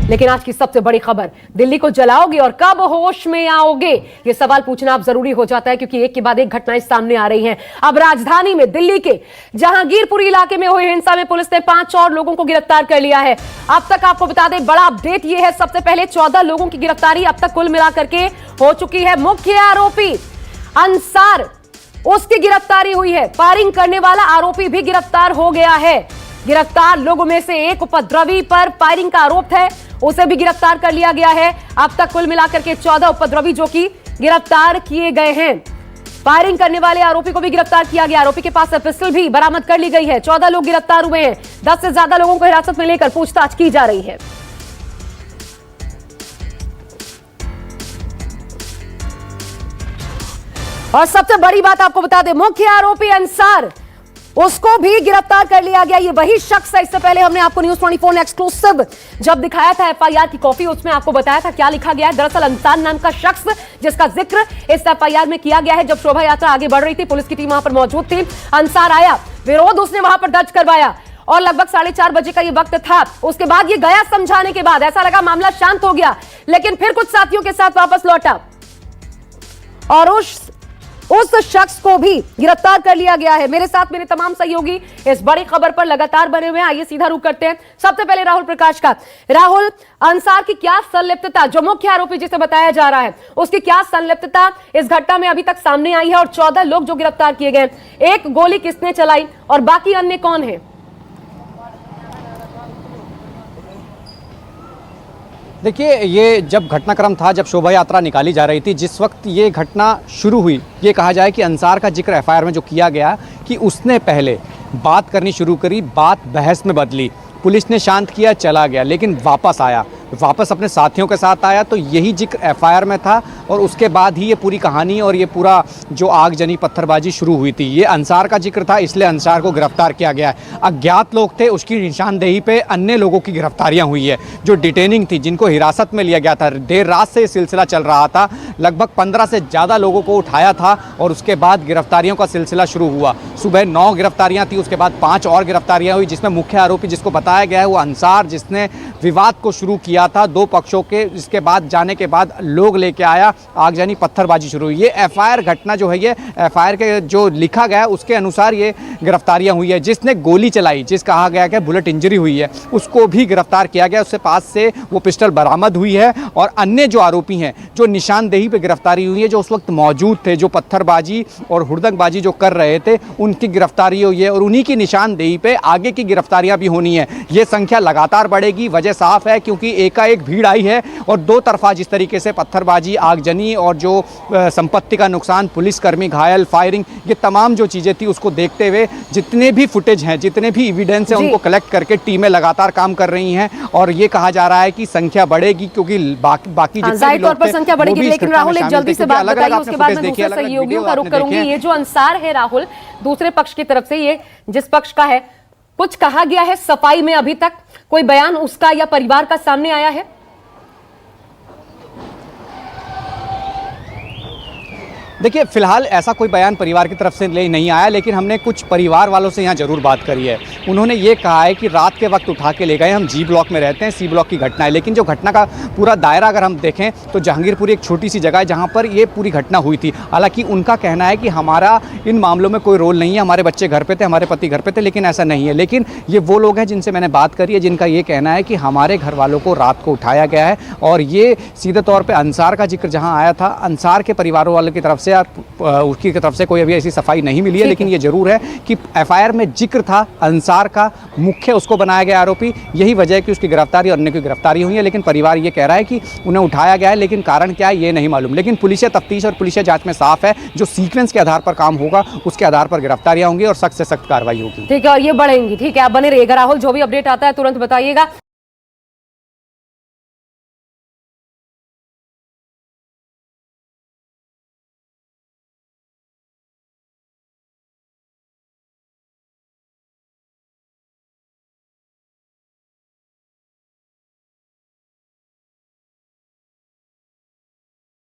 लेकिन आज की सबसे बड़ी खबर, दिल्ली को जलाओगे और कब होश में आओगे, ये सवाल पूछना अब जरूरी हो जाता है क्योंकि एक के बाद एक घटनाएं सामने आ रही हैं। अब राजधानी में दिल्ली के जहांगीरपुरी इलाके में हुई हिंसा में पुलिस ने 5 और लोगों को गिरफ्तार कर लिया है। अब तक आपको बता दें, बड़ा अपडेट ये है, सबसे पहले 14 लोगों की गिरफ्तारी अब तक कुल मिलाकर के हो चुकी है। मुख्य आरोपी अंसार, उसकी गिरफ्तारी हुई है। फायरिंग करने वाला आरोपी भी गिरफ्तार हो गया है। गिरफ्तार लोगों में से एक उपद्रवी पर फायरिंग का आरोप है, उसे भी गिरफ्तार कर लिया गया है। अब तक कुल मिलाकर के 14 उपद्रवी जो कि गिरफ्तार किए गए हैं। फायरिंग करने वाले आरोपी को भी गिरफ्तार किया गया। आरोपी के पास से पिस्टल भी बरामद कर ली गई है। 14 लोग गिरफ्तार हुए हैं। 10 से ज्यादा लोगों को हिरासत में लेकर पूछताछ की जा रही है। और सबसे बड़ी बात आपको बता दें, मुख्य आरोपी अंसार, उसको भी गिरफ्तार कर लिया गया। ये वही शख्स है, इससे पहले हमने आपको न्यूज़ 24 ने एक्सक्लूसिव जब दिखाया था एफआईआर की कॉपी, उसमें आपको बताया था क्या लिखा गया है। दरअसल अंसार नाम का शख्स जिसका जिक्र इस एफआईआर में किया गया है, जब शोभा यात्रा आगे बढ़ रही थी, पुलिस की टीम वहां पर मौजूद थी। अंसार आया, विरोध उसने वहां पर दर्ज करवाया और लगभग 4:30 बजे का ये वक्त था। उसके बाद ये गया समझाने के बाद, ऐसा लगा मामला शांत हो गया, लेकिन फिर कुछ साथियों के साथ वापस लौटा और उस शख्स को भी गिरफ्तार कर लिया गया है। मेरे साथ मेरे तमाम सहयोगी इस बड़ी खबर पर लगातार बने हुए हैं। आइए सीधा रुख करते हैं सबसे पहले राहुल प्रकाश का। राहुल, अंसार की क्या संलिप्तता, जो मुख्य आरोपी जिसे बताया जा रहा है, उसकी क्या संलिप्तता इस घटना में अभी तक सामने आई है और 14 लोग जो गिरफ्तार किए गए, एक गोली किसने चलाई और बाकी अन्य कौन है? देखिए, ये जब घटनाक्रम था, जब शोभा यात्रा निकाली जा रही थी, जिस वक्त ये घटना शुरू हुई, ये कहा जाए कि अंसार का जिक्र एफआईआर में जो किया गया कि उसने पहले बात करनी शुरू करी, बात बहस में बदली, पुलिस ने शांत किया, चला गया, लेकिन वापस अपने साथियों के साथ आया। तो यही जिक्र एफआईआर में था और उसके बाद ही ये पूरी कहानी और ये पूरा जो आगजनी पत्थरबाजी शुरू हुई थी, ये अंसार का जिक्र था, इसलिए अंसार को गिरफ्तार किया गया है। अज्ञात लोग थे, उसकी निशानदेही पे अन्य लोगों की गिरफ्तारियां हुई है, जो डिटेनिंग थी, जिनको हिरासत में लिया गया था। देर रात से ये सिलसिला चल रहा था, लगभग 15 से ज़्यादा लोगों को उठाया था और उसके बाद गिरफ्तारियों का सिलसिला शुरू हुआ। सुबह 9 गिरफ्तारियाँ थी, उसके बाद 5 और गिरफ्तारियाँ हुई, जिसमें मुख्य आरोपी जिसको बताया गया है वो अंसार, जिसने विवाद को शुरू किया था 2 पक्षों के। इसके बाद जाने के बाद लोग लेके आया, आगजनी पत्थरबाजी शुरू हुई। ये एफआईआर घटना जो है, ये एफआईआर के जो लिखा गया है उसके अनुसार ये गिरफ्तारियां हुई है। जिसने गोली चलाई, जिस कहा गया कि बुलेट इंजरी हुई है, उसको भी गिरफ्तार किया गया। उसके पास से वो पिस्टल बरामद हुई है और अन्य जो आरोपी हैं, जो निशानदेही पे गिरफ्तारी हुई है, जो उस वक्त मौजूद थे, जो पत्थरबाजी और हुड़दंगबाजी जो कर रहे थे, उनकी गिरफ्तारी हुई है और उन्हीं की निशानदेही पे आगे की गिरफ्तारियां भी होनी है। ये संख्या लगातार बढ़ेगी। वजह साफ है क्योंकि एकाएक भीड़ आई है और 2 तरफा जिस तरीके से पत्थरबाजी, आगजनी और जो संपत्ति का नुकसान, पुलिसकर्मी घायल, फायरिंग, ये तमाम जो चीज़ें थी, उसको देखते हुए जितने भी फुटेज हैं, जितने भी एविडेंस हैं, उनको कलेक्ट करके टीमें लगातार काम कर रही हैं और ये कहा जा रहा है कि संख्या बढ़ेगी क्योंकि बाकी जितने भी लोग थे, संख्या बढ़ेगी। लेकिन राहुल, एक जल्दी से बात बताइए, उसके बाद मैं दूसरे सहयोगियों का रुख करूंगी। ये जो अंसार है राहुल, दूसरे पक्ष की तरफ से, ये जिस पक्ष का है, कुछ कहा गया है सफाई में? अभी तक कोई बयान उसका या परिवार का सामने आया है? देखिए, फिलहाल ऐसा कोई बयान परिवार की तरफ से नहीं आया, लेकिन हमने कुछ परिवार वालों से यहाँ ज़रूर बात करी है। उन्होंने ये कहा है कि रात के वक्त उठा के ले गए, हम जी ब्लॉक में रहते हैं, सी ब्लॉक की घटना है। लेकिन जो घटना का पूरा दायरा अगर हम देखें तो जहांगीरपुरी एक छोटी सी जगह है जहाँ पर ये पूरी घटना हुई थी। हालांकि उनका कहना है कि हमारा इन मामलों में कोई रोल नहीं है, हमारे बच्चे घर पर थे, हमारे पति घर पर थे, लेकिन ऐसा नहीं है। लेकिन ये वो लोग हैं जिनसे मैंने बात करी है, जिनका ये कहना है कि हमारे घर वालों को रात को उठाया गया है और ये सीधे तौर पर अंसार का जिक्र जहाँ आया था, अंसार के परिवारों वालों की तरफ से उसकी तरफ से कोई अभी ऐसी सफाई नहीं मिली है। लेकिन ये जरूर है कि एफआईआर में जिक्र था अंसार का, मुख्य उसको बनाया गया आरोपी। यही वजह है कि उसकी गिरफ्तारी और अन्य की गिरफ्तारी हुई है। लेकिन परिवार ये कह रहा है कि उन्हें उठाया गया है, लेकिन कारण क्या है ये नहीं मालूम। लेकिन पुलिस तफ्तीश और पुलिस जांच में साफ है, जो सीक्वेंस के आधार पर काम होगा उसके आधार पर गिरफ्तारियां होंगी और सख्त से सख्त कार्रवाई होगी। ठीक है, और ये बढ़ेंगी। ठीक है, आप बने रहिएगा राहुल, जो भी अपडेट आता है तुरंत बताइएगा।